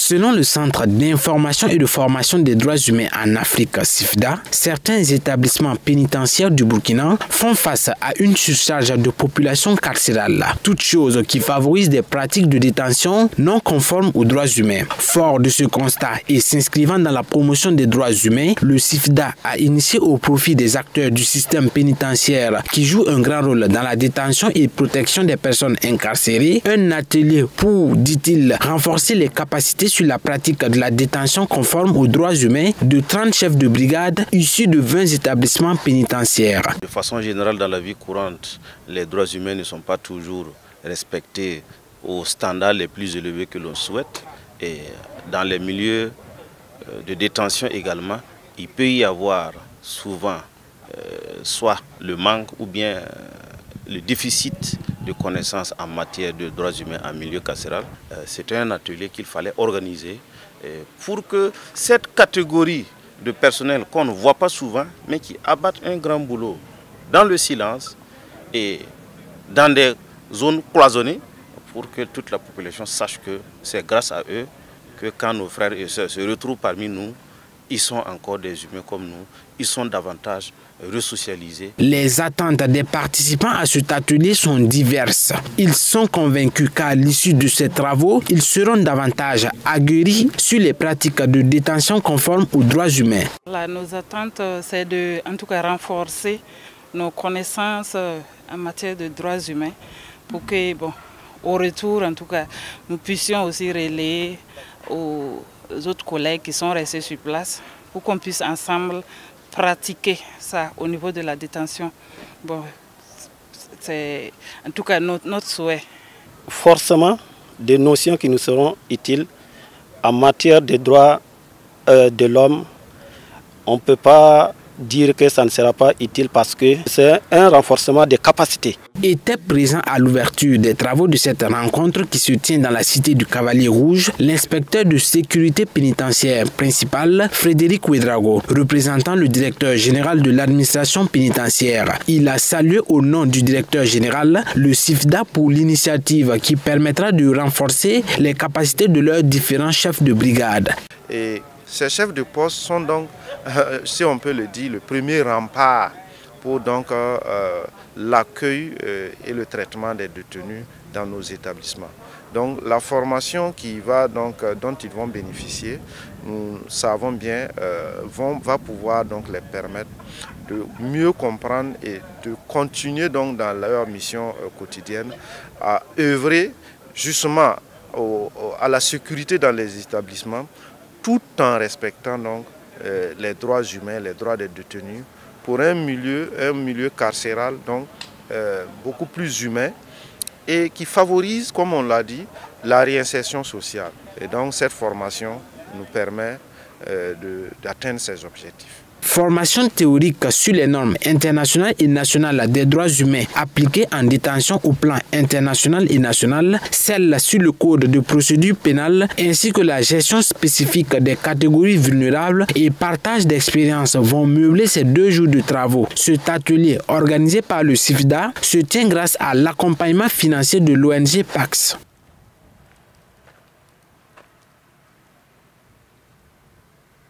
Selon le Centre d'information et de formation des droits humains en Afrique, CIFDA, certains établissements pénitentiaires du Burkina font face à une surcharge de population carcérale, toute chose qui favorise des pratiques de détention non conformes aux droits humains. Fort de ce constat et s'inscrivant dans la promotion des droits humains, le CIFDA a initié au profit des acteurs du système pénitentiaire qui jouent un grand rôle dans la détention et protection des personnes incarcérées, un atelier pour, dit-il, renforcer les capacités sur la pratique de la détention conforme aux droits humains de 30 chefs de brigade issus de 20 établissements pénitentiaires. De façon générale, dans la vie courante, les droits humains ne sont pas toujours respectés aux standards les plus élevés que l'on souhaite. Et dans les milieux de détention également, il peut y avoir souvent soit le manque ou bien le déficit de connaissances en matière de droits humains en milieu carcéral. C'était un atelier qu'il fallait organiser pour que cette catégorie de personnel qu'on ne voit pas souvent, mais qui abattent un grand boulot dans le silence et dans des zones cloisonnées, pour que toute la population sache que c'est grâce à eux que quand nos frères et sœurs se retrouvent parmi nous, ils sont encore des humains comme nous, ils sont davantage resocialisés. Les attentes des participants à cet atelier sont diverses. Ils sont convaincus qu'à l'issue de ces travaux, ils seront davantage aguerris sur les pratiques de détention conformes aux droits humains. Nos attentes, c'est de, en tout cas, renforcer nos connaissances en matière de droits humains pour que, au retour, en tout cas, nous puissions aussi relayer aux autres collègues qui sont restés sur place pour qu'on puisse ensemble pratiquer ça au niveau de la détention. C'est en tout cas notre souhait. Forcément, des notions qui nous seront utiles en matière de droits de l'homme. On ne peut pas dire que ça ne sera pas utile parce que c'est un renforcement des capacités. Était présent à l'ouverture des travaux de cette rencontre qui se tient dans la cité du Cavalier Rouge, l'inspecteur de sécurité pénitentiaire principal, Frédéric Ouedraogo, représentant le directeur général de l'administration pénitentiaire. Il a salué au nom du directeur général le CIFDA pour l'initiative qui permettra de renforcer les capacités de leurs différents chefs de brigade. Et ces chefs de poste sont donc, si on peut le dire, le premier rempart pour donc l'accueil et le traitement des détenus dans nos établissements. Donc la formation dont ils vont bénéficier, nous savons bien, va pouvoir donc les permettre de mieux comprendre et de continuer donc dans leur mission quotidienne à œuvrer justement à la sécurité dans les établissements, tout en respectant donc les droits humains, les droits des détenus, pour un milieu carcéral donc beaucoup plus humain et qui favorise, comme on l'a dit, la réinsertion sociale. Et donc cette formation nous permet d'atteindre ces objectifs. Formation théorique sur les normes internationales et nationales des droits humains appliquées en détention au plan international et national, celle sur le code de procédure pénale ainsi que la gestion spécifique des catégories vulnérables et partage d'expériences vont meubler ces 2 jours de travaux. Cet atelier organisé par le CIFDA se tient grâce à l'accompagnement financier de l'ONG PAX.